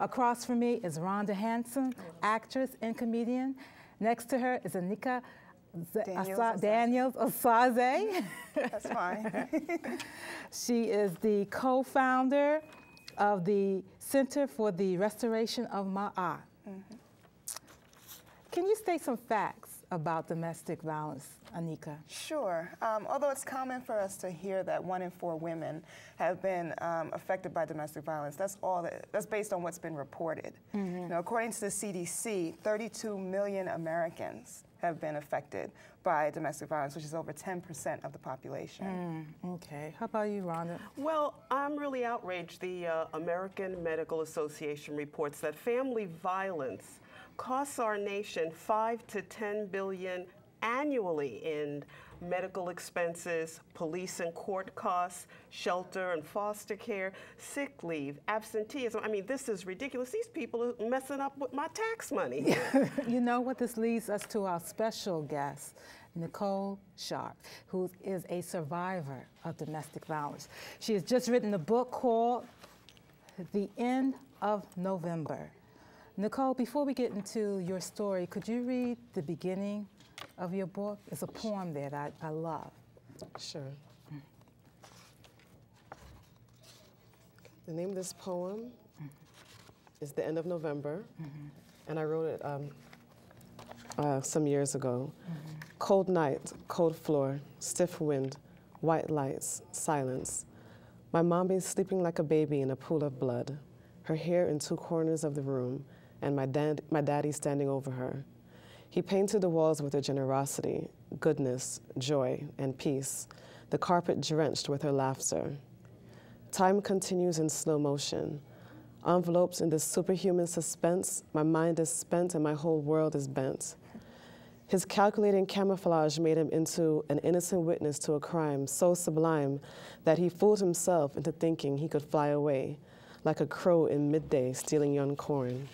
Across from me is Rhonda Hanson, actress and comedian. Next to her is Anika Daniels Osaze. That's fine. She is the co-founder of the Center for the Restoration of Ma'at. Can you state some facts about domestic violence, Anika? Sure. Although it's common for us to hear that 1 in 4 women have been affected by domestic violence, that's based on what's been reported. Now, according to the CDC, 32 million Americans have been affected by domestic violence, which is over 10% of the population. Okay. How about you, Rhonda? Well, I'm really outraged. The American Medical Association reports that family violence costs our nation $5 to $10 billion annually in medical expenses, police and court costs, shelter and foster care, sick leave, absenteeism. I mean, this is ridiculous. These people are messing up with my tax money. You know what? This leads us to our special guest, Nicole Sharp, who is a survivor of domestic violence. She has just written a book called The End of November. Nicole, before we get into your story, could you read the beginning of your book? It's a poem there that I love. Sure. The name of this poem is The End of November, and I wrote it some years ago. Cold night, cold floor, stiff wind, white lights, silence. My mommy is sleeping like a baby in a pool of blood, her hair in 2 corners of the room, and my daddy standing over her. He painted the walls with her generosity, goodness, joy, and peace, the carpet drenched with her laughter. Time continues in slow motion. Enveloped in this superhuman suspense, my mind is spent and my whole world is bent. His calculating camouflage made him into an innocent witness to a crime so sublime that he fooled himself into thinking he could fly away, like a crow in midday stealing young corn.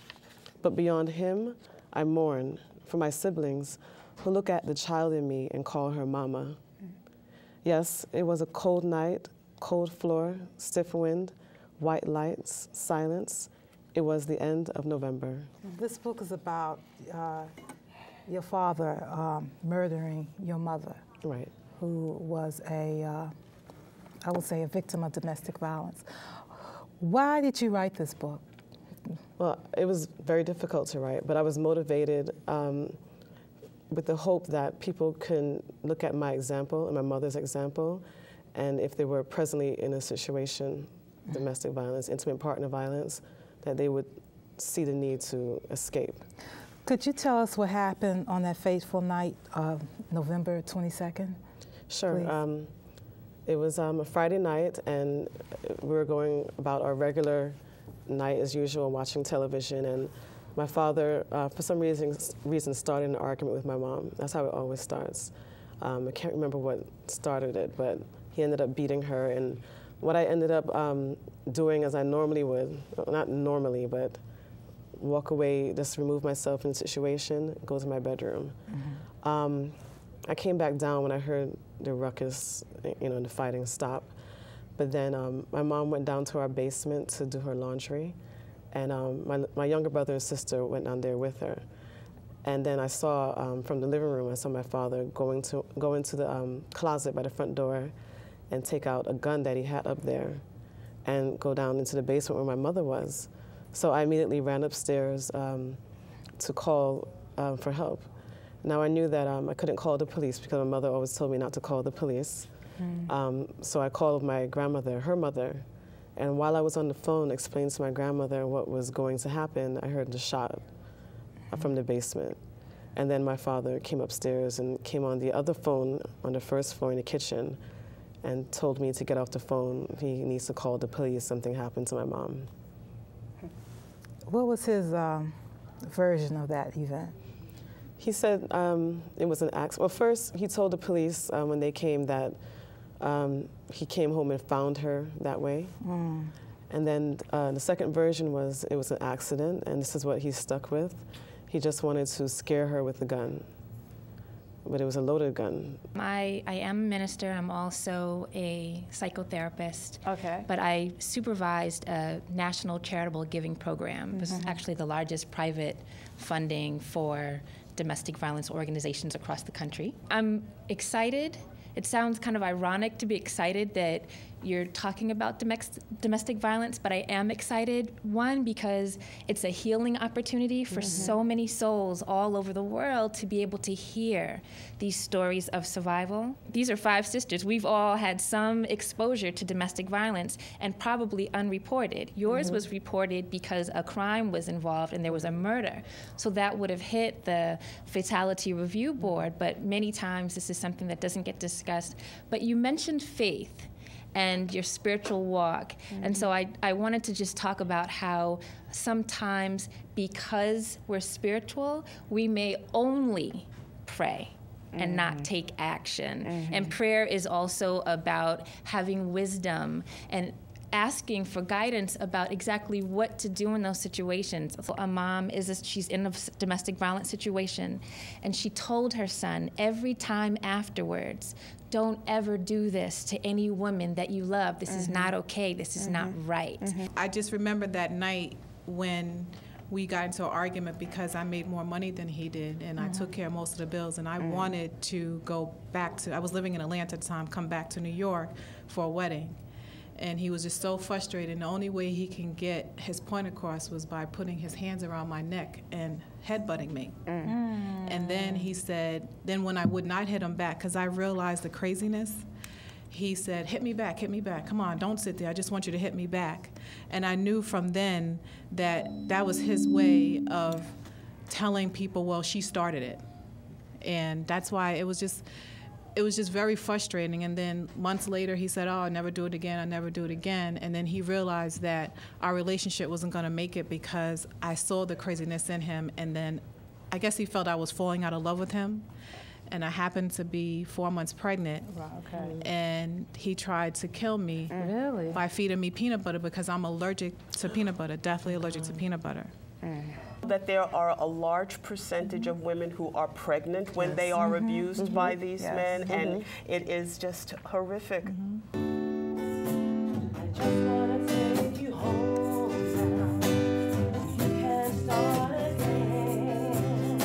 But beyond him, I mourn for my siblings who look at the child in me and call her mama. Yes, it was a cold night, cold floor, stiff wind, white lights, silence. It was the end of November. This book is about your father murdering your mother, Right. who was I would say, a victim of domestic violence. Why did you write this book? Well, it was very difficult to write, but I was motivated with the hope that people can look at my example and my mother's example, and if they were presently in a situation, domestic violence, intimate partner violence, that they would see the need to escape. Could you tell us what happened on that fateful night of November 22nd? Sure. It was a Friday night, and we were going about our regular night as usual, watching television, and my father, for some reason, started an argument with my mom. That's how it always starts. I can't remember what started it, but he ended up beating her, and what I ended up doing, as I normally would, not normally, but walk away, just remove myself from the situation, go to my bedroom. I came back down when I heard the ruckus, and the fighting stop. But then my mom went down to our basement to do her laundry, and my younger brother and sister went down there with her. And then I saw from the living room, I saw my father go into the closet by the front door and take out a gun that he had up there and go down into the basement where my mother was. So I immediately ran upstairs to call for help. Now I knew that I couldn't call the police because my mother always told me not to call the police. So I called my grandmother, her mother, and while I was on the phone explaining to my grandmother what was going to happen, I heard the shot from the basement. And then my father came upstairs and came on the other phone on the first floor in the kitchen and told me to get off the phone. He needs to call the police. Something happened to my mom. What was his version of that event? He said it was an accident. Well, first he told the police when they came that he came home and found her that way. And then the second version was it was an accident, and this is what he stuck with. He just wanted to scare her with the gun, but it was a loaded gun. I am a minister. I'm also a psychotherapist. Okay. But I supervised a national charitable giving program. This is actually the largest private funding for domestic violence organizations across the country. I'm excited. It sounds kind of ironic to be excited that you're talking about domestic violence, but I am excited, one, because it's a healing opportunity for so many souls all over the world to be able to hear these stories of survival. These are 5 sisters. We've all had some exposure to domestic violence and probably unreported. Yours was reported because a crime was involved and there was a murder. So that would have hit the Fatality Review Board, but many times this is something that doesn't get discussed. But you mentioned faith and your spiritual walk. And so I wanted to just talk about how sometimes because we're spiritual, we may only pray and not take action. And prayer is also about having wisdom and asking for guidance about exactly what to do in those situations. So a mom she's in a domestic violence situation, and she told her son every time afterwards, don't ever do this to any woman that you love. This is not okay. This is not right. I just remember that night when we got into an argument because I made more money than he did, and I took care of most of the bills, and I wanted to go back to, I was living in Atlanta at the time, come back to New York for a wedding. And he was just so frustrated, and the only way he can get his point across was by putting his hands around my neck and headbutting me. And then he said, then when I would not hit him back, because I realized the craziness, he said, hit me back, come on, don't sit there, I just want you to hit me back. And I knew from then that that was his way of telling people, well, she started it. And that's why it was just very frustrating. And then months later, he said, oh, I'll never do it again, I'll never do it again. And then he realized that our relationship wasn't gonna make it because I saw the craziness in him. And then I guess he felt I was falling out of love with him. And I happened to be 4 months pregnant. Wow, okay. And he tried to kill me Really? by feeding me peanut butter because I'm allergic to peanut butter, definitely allergic to peanut butter. That there are a large percentage of women who are pregnant when they are abused by these men, and it is just horrific. I just wanna take you home now. You can start again.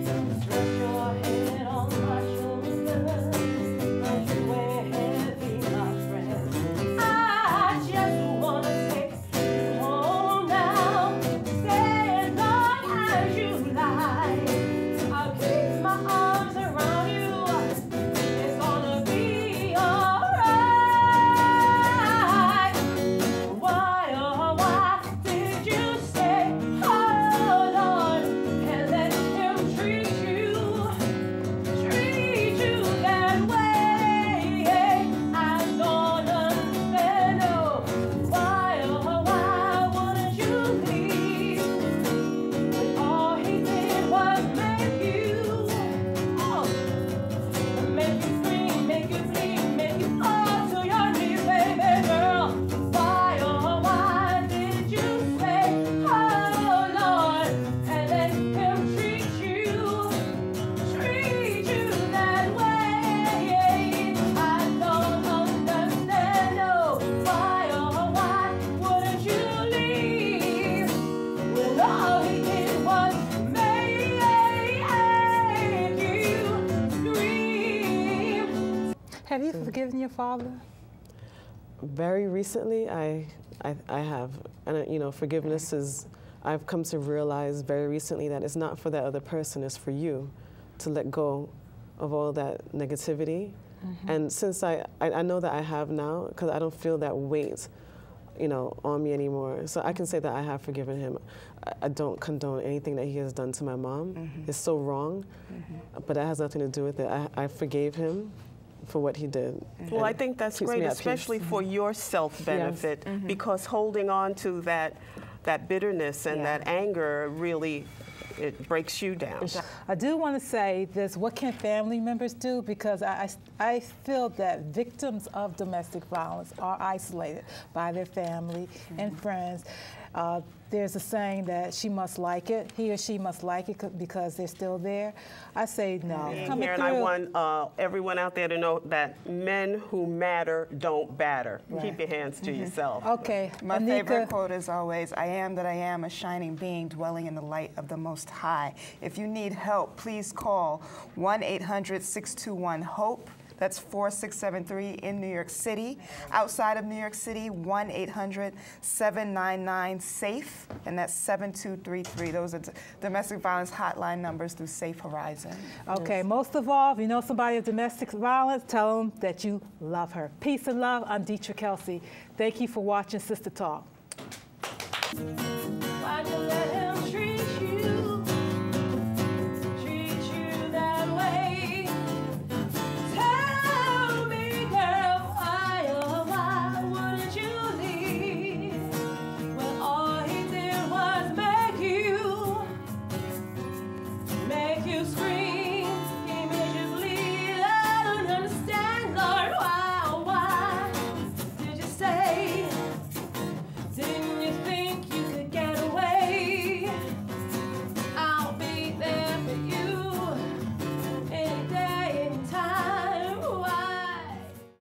Just rest your head on my shoulder. Don't you wear heavy, my friend. I just wanna take you home now. Stay as long as you like. I'll keep my arms around you. It's gonna be alright. Why, oh, why did you say, oh Lord, and let him treat you that way? I don't understand, no. Why, oh, why wouldn't you leave? When all he did was make you, make you scream, make you bleed, make you fall to your knees, baby girl. Why, oh, why did you say, oh Lord, and let him treat you that way? I don't understand, no. Why, oh, why wouldn't you leave? When all he did was make you scream. Have you forgiven your father? Very recently, I have. And you know, forgiveness is, I've come to realize very recently that it's not for that other person, it's for you to let go of all that negativity. And since I know that I have now, because I don't feel that weight, you know, on me anymore. So I can say that I have forgiven him. I don't condone anything that he has done to my mom. It's so wrong, but that has nothing to do with it. I forgave him for what he did. Well, I think that's keeps me great, at peace. especially for your self-benefit, because holding on to that bitterness and that anger really, it breaks you down. I do want to say this, what can family members do? Because I feel that victims of domestic violence are isolated by their family and friends. There's a saying that she must like it, he or she must like it because they're still there. I say no. Here, and I want everyone out there to know that men who matter don't batter. Keep your hands to yourself. Okay. My Anika. favorite quote is always, I am that I am, a shining being dwelling in the light of the Most High. If you need help, please call 1-800-621-HOPE. That's 4673 in New York City. Outside of New York City, 1-800-799-SAFE, and that's 7233. Those are domestic violence hotline numbers through Safe Horizon. Okay, most of all, if you know somebody with domestic violence, tell them that you love her. Peace and love. I'm Deetra Kelsey. Thank you for watching Sister Talk.